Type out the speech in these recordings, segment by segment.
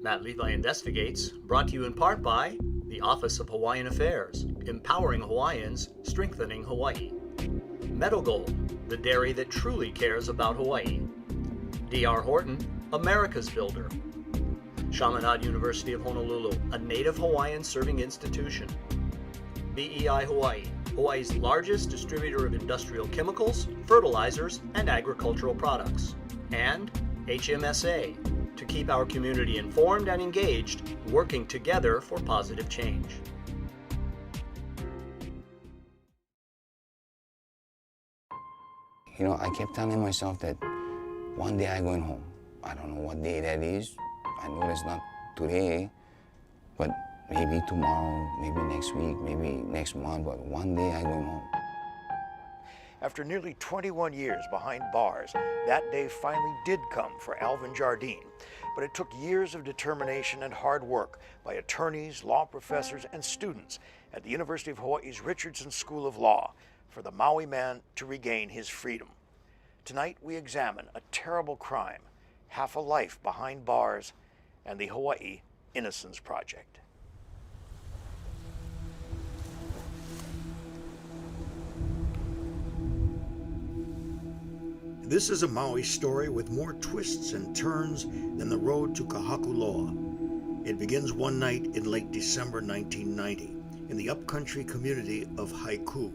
Matt Levi Investigates, brought to you in part by the Office of Hawaiian Affairs, empowering Hawaiians, strengthening Hawaii. Meadow Gold, the dairy that truly cares about Hawaii. D.R. Horton, America's builder. Chaminade University of Honolulu, a native Hawaiian serving institution. BEI Hawaii, Hawaii's largest distributor of industrial chemicals, fertilizers, and agricultural products. And HMSA, to keep our community informed and engaged, working together for positive change. You know, I kept telling myself that one day I'm going home. I don't know what day that is. I know it's not today, but maybe tomorrow, maybe next week, maybe next month, but one day I'm going home. After nearly 21 years behind bars, that day finally did come for Alvin Jardine. But it took years of determination and hard work by attorneys, law professors, and students at the University of Hawaii's Richardson School of Law for the Maui man to regain his freedom. Tonight we examine a terrible crime, half a life behind bars, and the Hawaii Innocence Project. This is a Maui story with more twists and turns than the road to Kahakuloa. It begins one night in late December 1990 in the upcountry community of Haiku.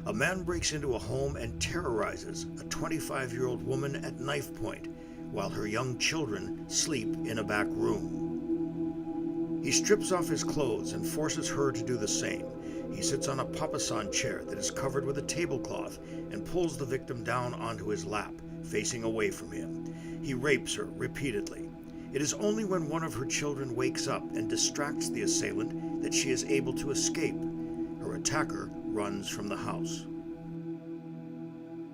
A man breaks into a home and terrorizes a 25-year-old woman at knife point while her young children sleep in a back room. He strips off his clothes and forces her to do the same. He sits on a papasan chair that is covered with a tablecloth and pulls the victim down onto his lap, facing away from him. He rapes her repeatedly. It is only when one of her children wakes up and distracts the assailant that she is able to escape. Her attacker runs from the house.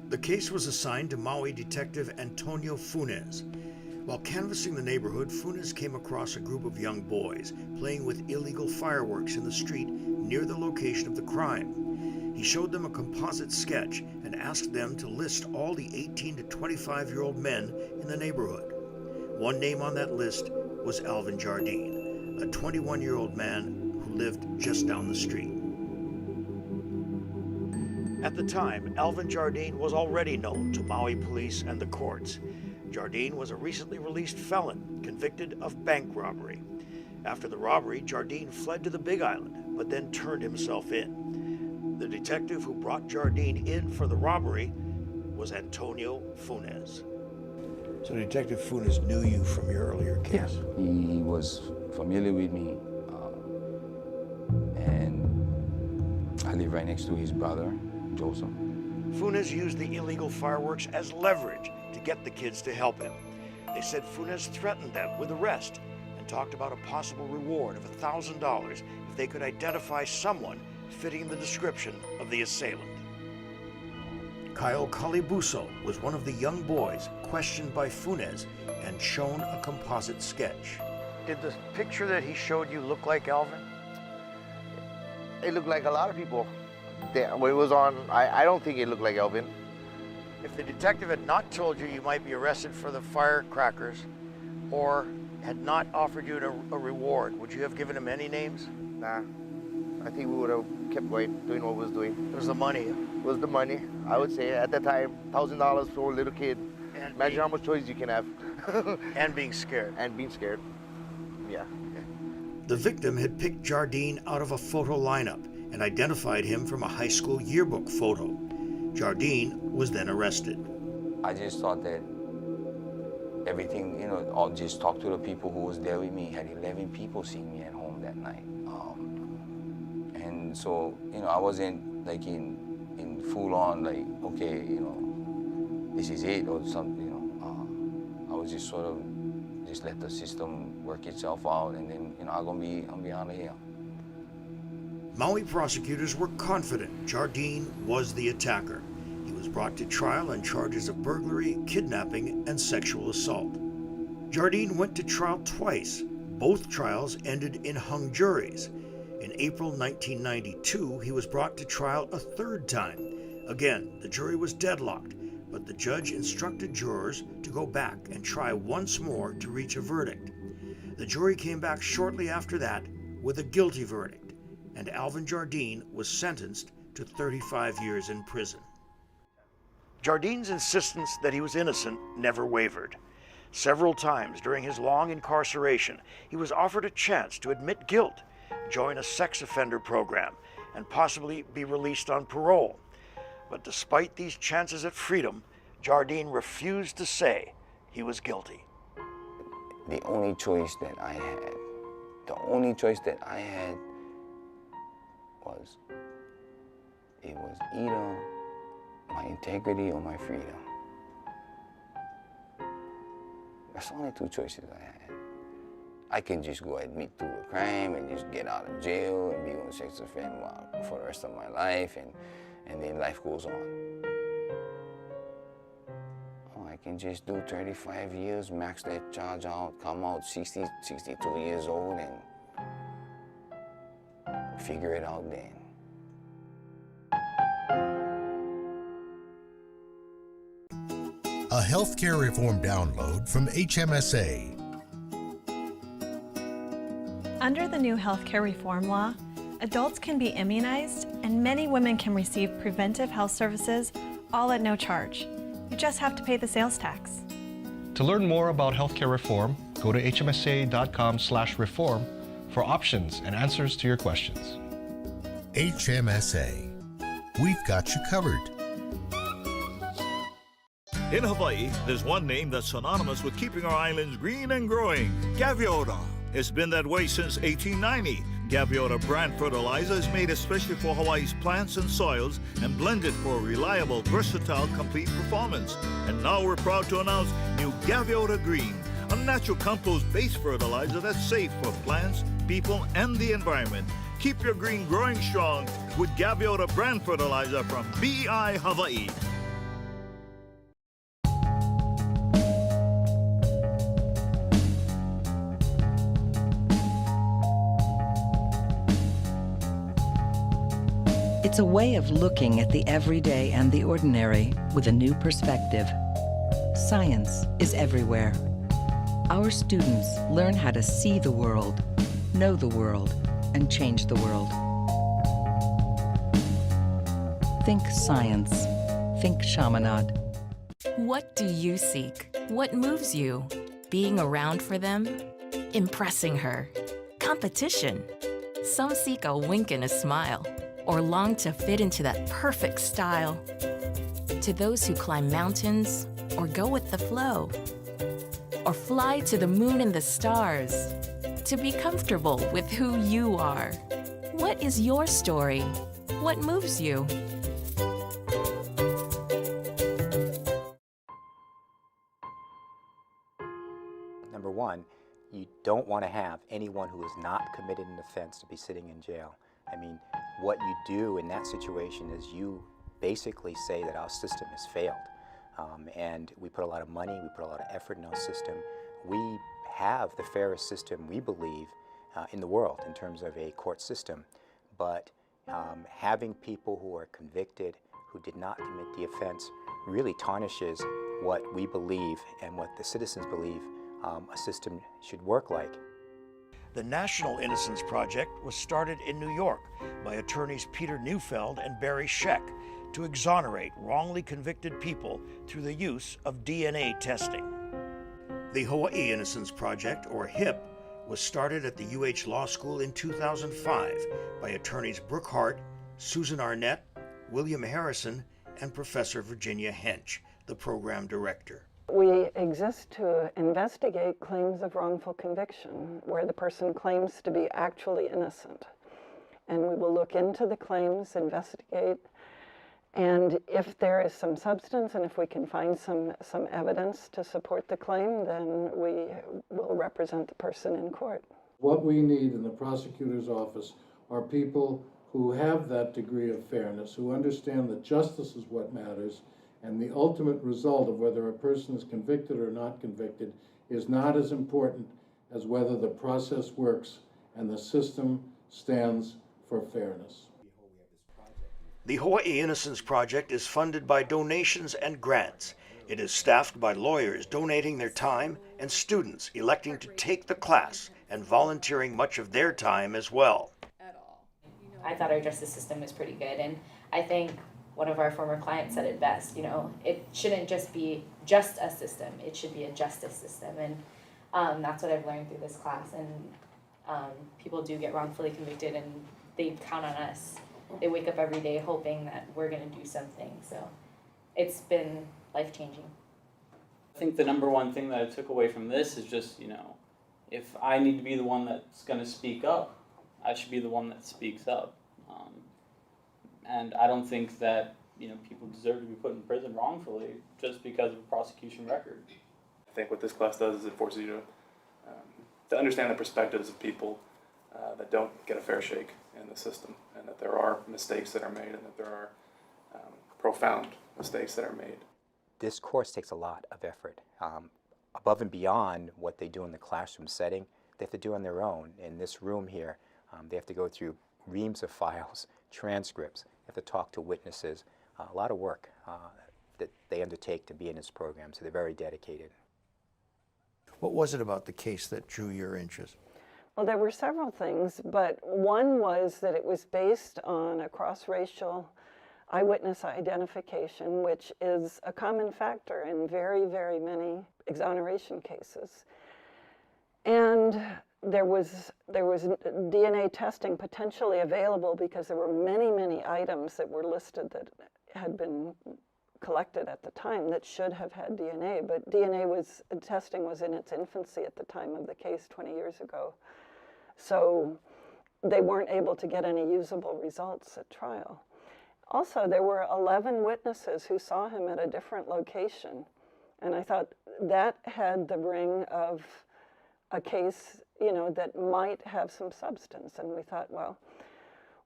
The case was assigned to Maui detective Antonio Funes. While canvassing the neighborhood, Funes came across a group of young boys playing with illegal fireworks in the street near the location of the crime. He showed them a composite sketch and asked them to list all the 18 to 25-year-old men in the neighborhood. One name on that list was Alvin Jardine, a 21-year-old man who lived just down the street. At the time, Alvin Jardine was already known to Maui police and the courts. Jardine was a recently released felon convicted of bank robbery. After the robbery, Jardine fled to the Big Island, but then turned himself in. The detective who brought Jardine in for the robbery was Antonio Funes. So Detective Funes knew you from your earlier case? Yes, he was familiar with me, and I live right next to his brother, Joseph. Funes used the illegal fireworks as leverage to get the kids to help him. They said Funes threatened them with arrest and talked about a possible reward of $1,000 if they could identify someone fitting the description of the assailant. Kyle Kalibuso was one of the young boys questioned by Funes and shown a composite sketch. Did the picture that he showed you look like Alvin? It looked like a lot of people. When it was on, I don't think it looked like Alvin. If the detective had not told you you might be arrested for the firecrackers or had not offered you a reward, would you have given him any names? Nah, I think we would have kept going, doing what we was doing. It was the money. It was the money. I would say at that time, $1,000 for a little kid. And imagine how much choice you can have. And being scared. And being scared, yeah. The victim had picked Jardine out of a photo lineup and identified him from a high school yearbook photo. Jardine was then arrested. I just thought that everything, you know, I'll just talk to the people who was there with me. Had 11 people see me at home that night. And so, you know, I wasn't like in full on like, okay, you know, this is it or something, you know. I was just sort of just let the system work itself out, and then, you know, I'm gonna be out of here. Maui prosecutors were confident Jardine was the attacker. He was brought to trial on charges of burglary, kidnapping, and sexual assault. Jardine went to trial twice. Both trials ended in hung juries. In April 1992, he was brought to trial a third time. Again, the jury was deadlocked, but the judge instructed jurors to go back and try once more to reach a verdict. The jury came back shortly after that with a guilty verdict, and Alvin Jardine was sentenced to 35 years in prison. Jardine's insistence that he was innocent never wavered. Several times during his long incarceration, he was offered a chance to admit guilt, join a sex offender program, and possibly be released on parole. But despite these chances at freedom, Jardine refused to say he was guilty. The only choice that I had was, it was either my integrity or my freedom. That's the only two choices I had. I can just go admit to a crime and just get out of jail and be on sex offender for the rest of my life, and then life goes on. Or I can just do 35 years, max that charge out, come out 60, 62 years old, and figure it out then. A healthcare reform download from HMSA. Under the new healthcare reform law, adults can be immunized and many women can receive preventive health services all at no charge. You just have to pay the sales tax. To learn more about healthcare reform, go to hmsa.com/reform for options and answers to your questions. HMSA. We've got you covered. In Hawaii, there's one name that's synonymous with keeping our islands green and growing: Gaviota. It's been that way since 1890. Gaviota brand fertilizer is made especially for Hawaii's plants and soils and blended for reliable, versatile, complete performance. And now we're proud to announce new Gaviota Green, a natural compost-based fertilizer that's safe for plants, people, and the environment. Keep your green growing strong with Gaviota brand fertilizer from BI Hawaii. It's a way of looking at the everyday and the ordinary with a new perspective. Science is everywhere. Our students learn how to see the world, know the world, and change the world. Think science. Think Chaminade. What do you seek? What moves you? Being around for them? Impressing her? Competition? Some seek a wink and a smile, or long to fit into that perfect style. To those who climb mountains, or go with the flow, or fly to the moon and the stars, to be comfortable with who you are. What is your story? What moves you? Number one, you don't want to have anyone who has not committed an offense to be sitting in jail. I mean, what you do in that situation is you basically say that our system has failed. And we put a lot of money, we put a lot of effort in our system. We have the fairest system, we believe, in the world in terms of a court system. But having people who are convicted, who did not commit the offense, really tarnishes what we believe and what the citizens believe a system should work like. The National Innocence Project was started in New York by attorneys Peter Neufeld and Barry Scheck to exonerate wrongly convicted people through the use of DNA testing. The Hawaii Innocence Project, or HIP, was started at the UH Law School in 2005 by attorneys Brooke Hart, Susan Arnett, William Harrison, and Professor Virginia Hench, the program director. We exist to investigate claims of wrongful conviction where the person claims to be actually innocent. And we will look into the claims, investigate, and if there is some substance and if we can find some evidence to support the claim, then we will represent the person in court. What we need in the prosecutor's office are people who have that degree of fairness, who understand that justice is what matters, and the ultimate result of whether a person is convicted or not convicted is not as important as whether the process works and the system stands for fairness. The Hawaii Innocence Project is funded by donations and grants It is staffed by lawyers donating their time and students electing to take the class and volunteering much of their time as well. I thought our justice system was pretty good, and I think one of our former clients said it best, it shouldn't just be just a system, it should be a justice system, and that's what I've learned through this class, and people do get wrongfully convicted, and they count on us. They wake up every day hoping that we're going to do something, so it's been life-changing. I think the number one thing that I took away from this is just, if I need to be the one that's going to speak up, I should be the one that speaks up. And I don't think that, people deserve to be put in prison wrongfully just because of a prosecution record. I think what this class does is it forces you to understand the perspectives of people that don't get a fair shake in the system, and that there are mistakes that are made, and that there are profound mistakes that are made. This course takes a lot of effort. Above and beyond what they do in the classroom setting, they have to do on their own. In this room here, they have to go through reams of files, transcripts, they have to talk to witnesses, a lot of work that they undertake to be in this program, so they're very dedicated. What was it about the case that drew your interest? Well, there were several things, but one was that it was based on a cross-racial eyewitness identification, which is a common factor in very, very many exoneration cases. And there was DNA testing potentially available because there were many, many items that were listed that had been collected at the time that should have had DNA, but testing was in its infancy at the time of the case 20 years ago. So they weren't able to get any usable results at trial. Also, there were 11 witnesses who saw him at a different location, and I thought that had the ring of a case, that might have some substance, and we thought, well,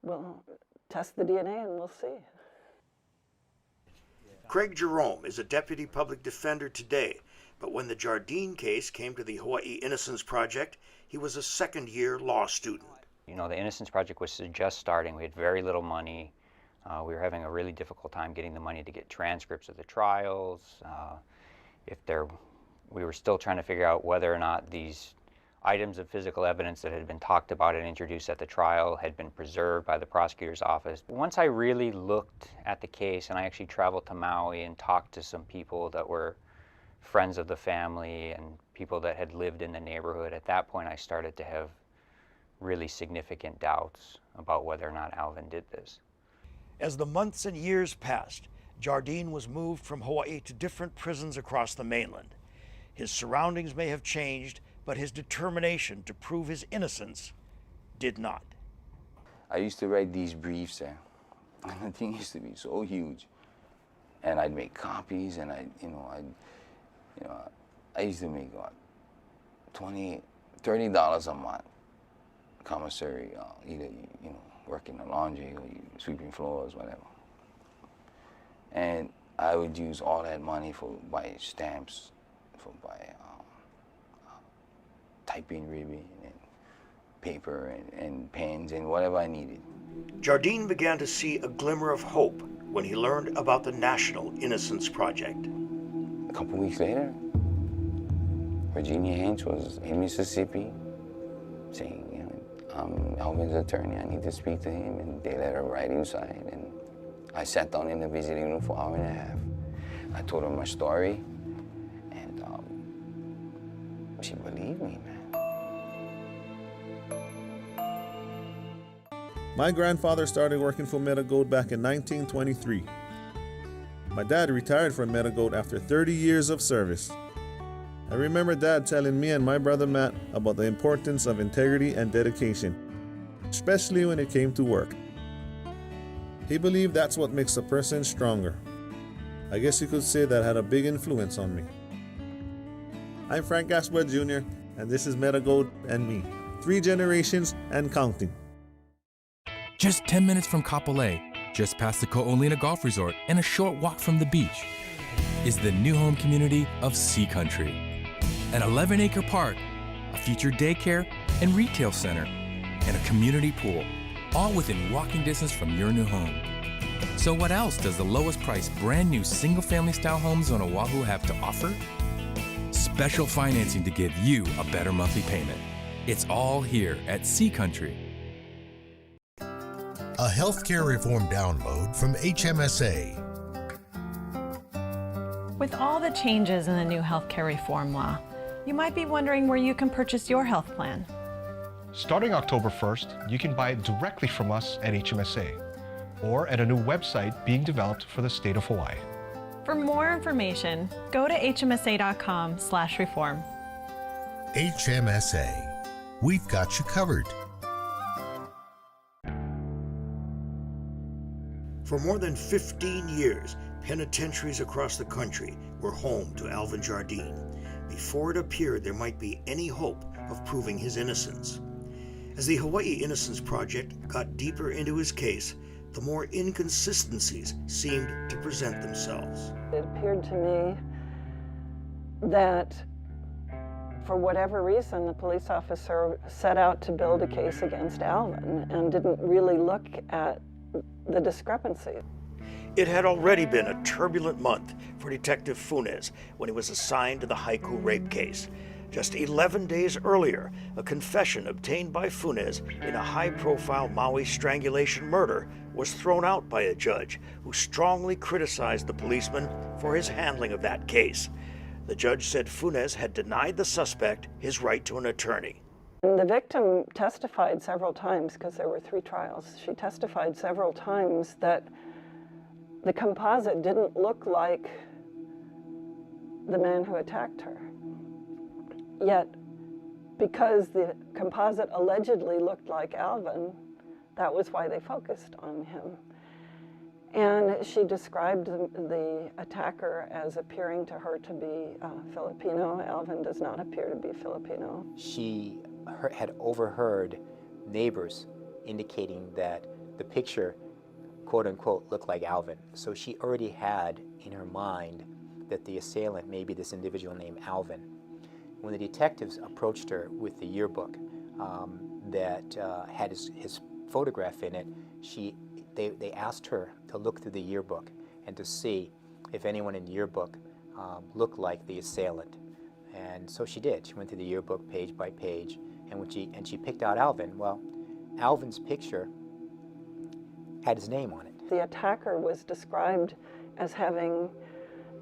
we'll test the DNA and we'll see. Craig Jerome is a deputy public defender today, but when the Jardine case came to the Hawaii Innocence Project, he was a second-year law student. The Innocence Project was just starting. We had very little money. We were having a really difficult time getting the money to get transcripts of the trials. We were still trying to figure out whether or not these items of physical evidence that had been talked about and introduced at the trial had been preserved by the prosecutor's office. Once I really looked at the case, and I actually traveled to Maui and talked to some people that were friends of the family and people that had lived in the neighborhood, at that point I started to have really significant doubts about whether or not Alvin did this. As the months and years passed, Jardine was moved from Hawaii to different prisons across the mainland. His surroundings may have changed, but his determination to prove his innocence did not. I used to write these briefs, and the thing used to be so huge. And I'd make copies, and I used to make what, $30 a month, commissary, either working the laundry or sweeping floors, whatever. And I would use all that money for buy stamps, for buy typing ribbon and paper and pens and whatever I needed. Jardine began to see a glimmer of hope when he learned about the National Innocence Project. A couple weeks later, Virginia Hanks was in Mississippi saying, I'm Alvin's attorney, I need to speak to him, and they let her right inside. And I sat down in the visiting room for an hour and a half. I told her my story, and she believed me, man. My grandfather started working for Metagold back in 1923. My dad retired from Metagold after 30 years of service. I remember Dad telling me and my brother Matt about the importance of integrity and dedication, especially when it came to work. He believed that's what makes a person stronger. I guess you could say that had a big influence on me. I'm Frank Gaspar Jr., and this is Metagold and me. 3 generations and counting. Just 10 minutes from Kapolei, just past the Ko'olina Golf Resort, and a short walk from the beach, is the new home community of Sea Country. An 11-acre park, a featured daycare and retail center, and a community pool, all within walking distance from your new home. So what else does the lowest priced brand new single-family style homes on Oahu have to offer? Special financing to give you a better monthly payment. It's all here at Sea Country. A healthcare reform download from HMSA. With all the changes in the new healthcare reform law, you might be wondering where you can purchase your health plan. Starting October 1st, you can buy it directly from us at HMSA or at a new website being developed for the state of Hawaii. For more information, go to hmsa.com/reform. HMSA. We've got you covered. For more than 15 years, penitentiaries across the country were home to Alvin Jardine, before it appeared there might be any hope of proving his innocence. As the Hawaii Innocence Project got deeper into his case, the more inconsistencies seemed to present themselves. It appeared to me that for whatever reason, the police officer set out to build a case against Alvin and didn't really look at the discrepancy. It had already been a turbulent month for Detective Funes when he was assigned to the Haiku rape case. Just 11 days earlier, a confession obtained by Funes in a high-profile Maui strangulation murder was thrown out by a judge who strongly criticized the policeman for his handling of that case. The judge said Funes had denied the suspect his right to an attorney. And the victim testified several times, because there were 3 trials. She testified several times that the composite didn't look like the man who attacked her. Yet, because the composite allegedly looked like Alvin, that was why they focused on him. And she described the attacker as appearing to her to be Filipino. Alvin does not appear to be Filipino. She had overheard neighbors indicating that the picture, quote unquote, looked like Alvin. So she already had in her mind that the assailant may be this individual named Alvin. When the detectives approached her with the yearbook that had his photograph in it, they asked her to look through the yearbook and to see if anyone in the yearbook looked like the assailant. And so she did. She went through the yearbook page by page, and she picked out Alvin. Well, Alvin's picture had his name on it. The attacker was described as having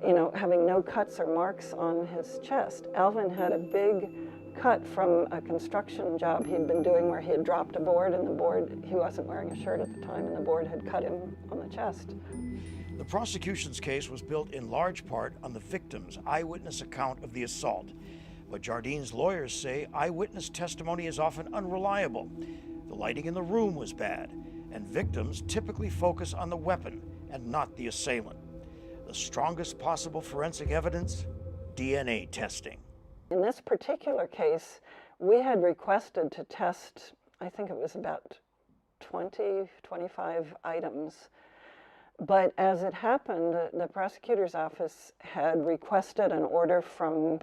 no cuts or marks on his chest. Alvin had a big cut from a construction job he'd been doing where he had dropped a board, and the board, he wasn't wearing a shirt at the time, and the board had cut him on the chest. The prosecution's case was built in large part on the victim's eyewitness account of the assault. But Jardine's lawyers say eyewitness testimony is often unreliable. The lighting in the room was bad, and victims typically focus on the weapon and not the assailant. The strongest possible forensic evidence? DNA testing. In this particular case, we had requested to test, I think it was about 20, 25 items. But as it happened, the prosecutor's office had requested an order from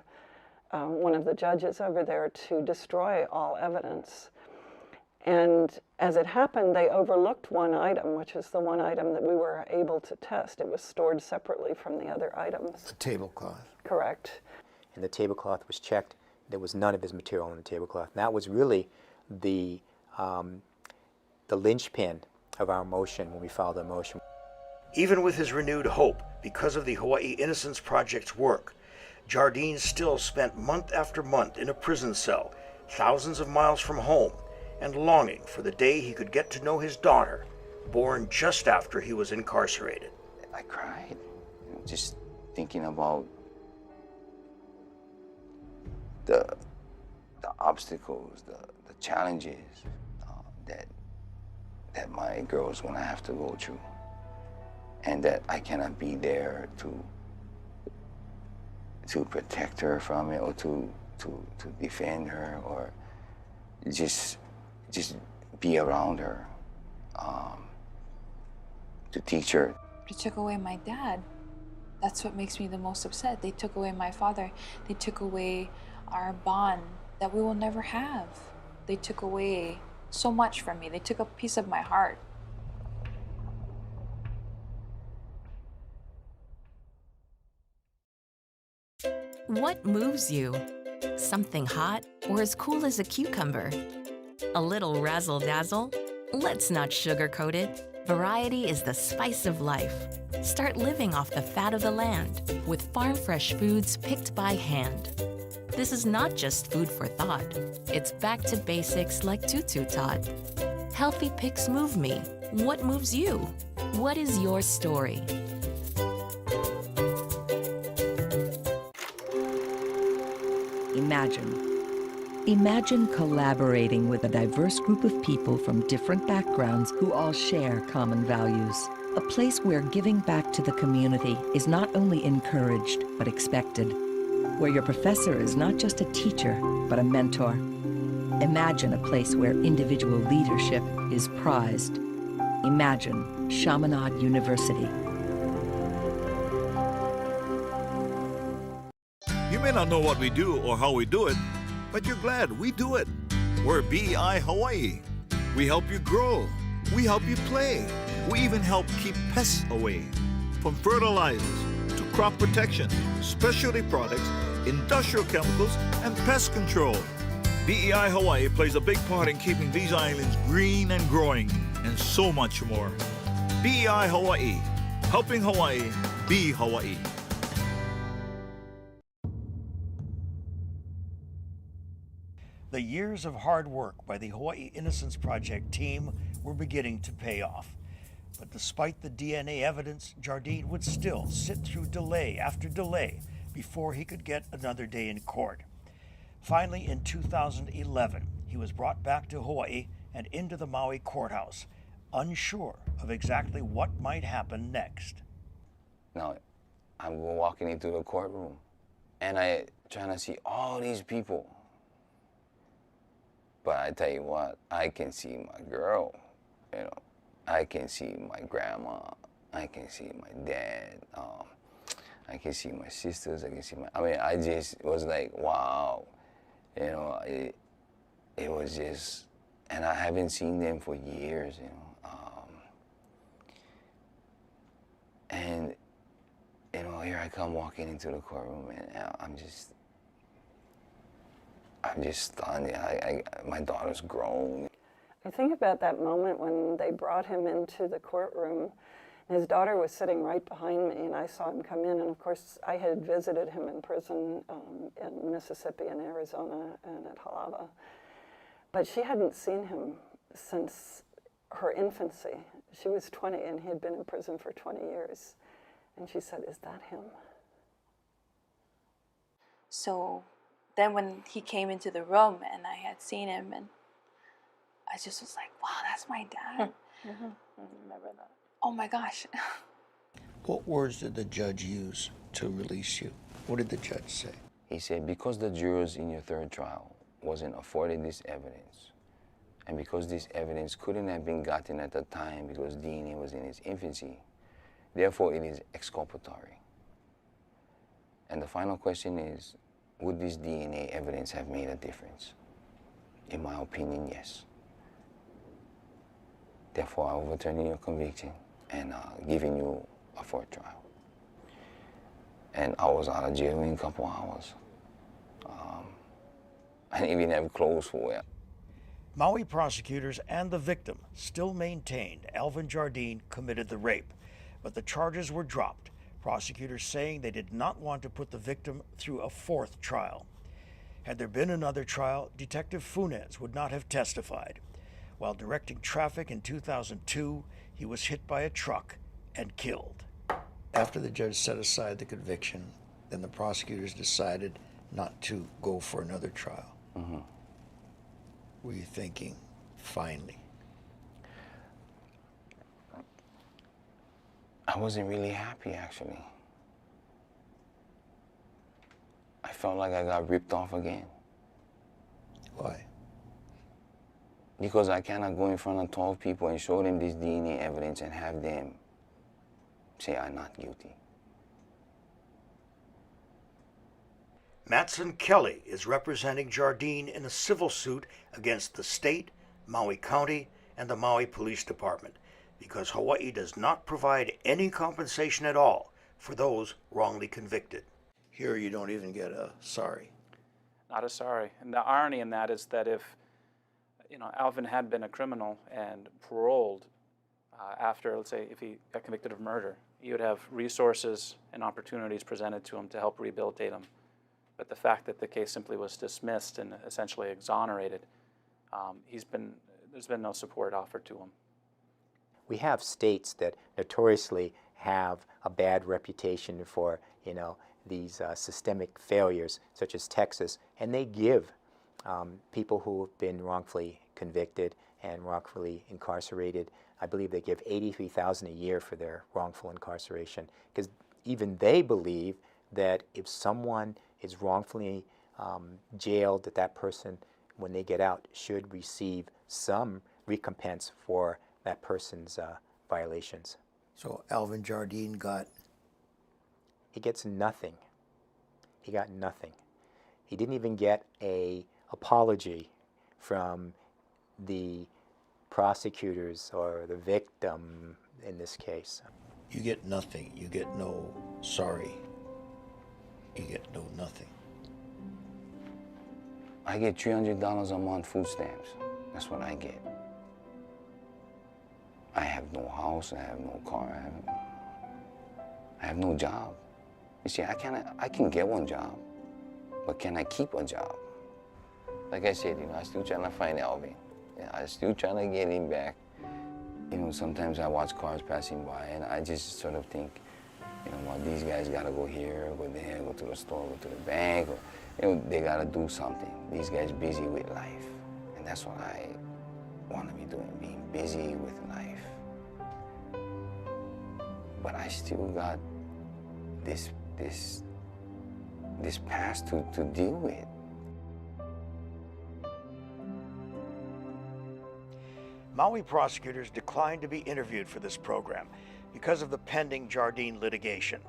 one of the judges over there to destroy all evidence. And as it happened, they overlooked one item, which is the one item that we were able to test. It was stored separately from the other items. The tablecloth. Correct. And the tablecloth was checked. There was none of his material on the tablecloth. And that was really the linchpin of our motion when we filed the motion. Even with his renewed hope, because of the Hawaii Innocence Project's work, Jardine still spent month after month in a prison cell, thousands of miles from home, and longing for the day he could get to know his daughter, born just after he was incarcerated. I cried, just thinking about the obstacles, the challenges that my girl is going to have to go through, and that I cannot be there to protect her from it, or to defend her, or just be around her, to teach her. They took away my dad. That's what makes me the most upset. They took away my father. They took away our bond that we will never have. They took away so much from me. They took a piece of my heart. What moves you? Something hot or as cool as a cucumber? A little razzle-dazzle? Let's not sugarcoat it. Variety is the spice of life. Start living off the fat of the land with farm-fresh foods picked by hand. This is not just food for thought. It's back to basics like Tutu taught. Healthy picks move me. What moves you? What is your story? Imagine collaborating with a diverse group of people from different backgrounds who all share common values. A place where giving back to the community is not only encouraged, but expected. Where your professor is not just a teacher, but a mentor. Imagine a place where individual leadership is prized. Imagine Chaminade University. You may not know what we do or how we do it, but you're glad we do it. We're BEI Hawaii. We help you grow. We help you play. We even help keep pests away. From fertilizers to crop protection, specialty products, industrial chemicals, and pest control. BEI Hawaii plays a big part in keeping these islands green and growing, and so much more. BEI Hawaii, helping Hawaii be Hawaii. The years of hard work by the Hawaii Innocence Project team were beginning to pay off. But despite the DNA evidence, Jardine would still sit through delay after delay before he could get another day in court. Finally, in 2011, he was brought back to Hawaii and into the Maui courthouse, unsure of exactly what might happen next. Now, I'm walking into the courtroom, and I trying to see all these people. But I tell you what, I can see my girl, you know. I can see my grandma, I can see my dad, I can see my sisters, I can see I just was like, wow, you know, it was just, and I haven't seen them for years, you know. And, you know, here I come walking into the courtroom, and I'm just stunned. My daughter's grown. I think about that moment when they brought him into the courtroom. His daughter was sitting right behind me, and I saw him come in. And of course, I had visited him in prison in Mississippi and Arizona and at Halava. But she hadn't seen him since her infancy. She was 20, and he had been in prison for 20 years. And she said, "Is that him?" So then when he came into the room and I had seen him, and I just was like, wow, that's my dad. I remember that. Oh my gosh. What words did the judge use to release you? What did the judge say? He said, because the jurors in your third trial wasn't afforded this evidence, and because this evidence couldn't have been gotten at the time because DNA was in its infancy, therefore it is exculpatory. And the final question is, would this DNA evidence have made a difference? In my opinion, yes. Therefore, I'm overturning your conviction and giving you a fourth trial. And I was out of jail in a couple hours. I didn't even have clothes for it. Maui prosecutors and the victim still maintained Alvin Jardine committed the rape, but the charges were dropped, prosecutors saying they did not want to put the victim through a fourth trial. Had there been another trial, Detective Funes would not have testified. While directing traffic in 2002, he was hit by a truck and killed. After the judge set aside the conviction, then the prosecutors decided not to go for another trial. Mm-hmm. Were you thinking, finally? I wasn't really happy, actually. I felt like I got ripped off again. Why? Because I cannot go in front of 12 people and show them this DNA evidence and have them say I'm not guilty. Matson Kelly is representing Jardine in a civil suit against the state, Maui County, and the Maui Police Department because Hawaii does not provide any compensation at all for those wrongly convicted. Here you don't even get a sorry. Not a sorry. And the irony in that is that if, Alvin had been a criminal and paroled after, let's say, if he got convicted of murder, he would have resources and opportunities presented to him to help rehabilitate him. But the fact that the case simply was dismissed and essentially exonerated, there's been no support offered to him. We have states that notoriously have a bad reputation for, these systemic failures, such as Texas, and they give people who have been wrongfully convicted and wrongfully incarcerated, I believe they give $83,000 a year for their wrongful incarceration, because even they believe that if someone is wrongfully jailed, that person, when they get out, should receive some recompense for that person's violations. So Alvin Jardine got? He gets nothing. He got nothing. He didn't even get an apology from the prosecutors or the victim in this case. You get nothing. You get no sorry. You get no nothing. I get $300 a month food stamps. That's what I get. I have no house, I have no car, I have no job. You see, I can get one job, but can I keep a job? Like I said, I'm still trying to find Alvin. I'm still trying to get him back. Sometimes I watch cars passing by and I just sort of think, these guys gotta go here, go there, go to the store, go to the bank, or, they gotta do something. These guys busy with life. And that's what I want to be doing, being busy with life. But I still got this past to deal with. Maui prosecutors declined to be interviewed for this program because of the pending Jardine litigation.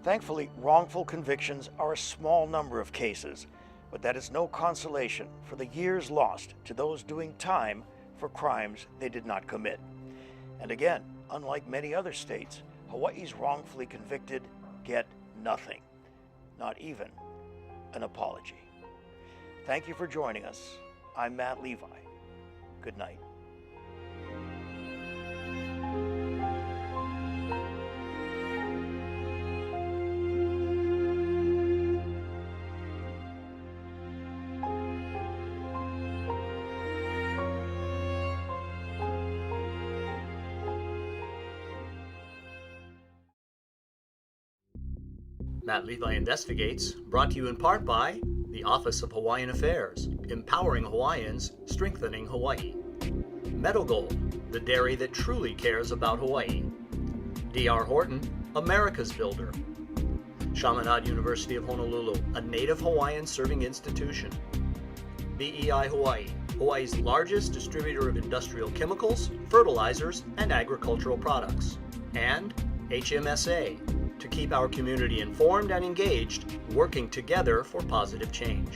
Thankfully, wrongful convictions are a small number of cases, but that is no consolation for the years lost to those doing time for crimes they did not commit. And again, unlike many other states, Hawaii's wrongfully convicted get nothing, not even an apology. Thank you for joining us. I'm Matt Levi. Good night. Matt Levi Investigates, brought to you in part by the Office of Hawaiian Affairs, empowering Hawaiians, strengthening Hawaii. Meadow Gold, the dairy that truly cares about Hawaii. D.R. Horton, America's builder. Chaminade University of Honolulu, a native Hawaiian serving institution. BEI Hawaii, Hawaii's largest distributor of industrial chemicals, fertilizers, and agricultural products. And HMSA, to keep our community informed and engaged, working together for positive change.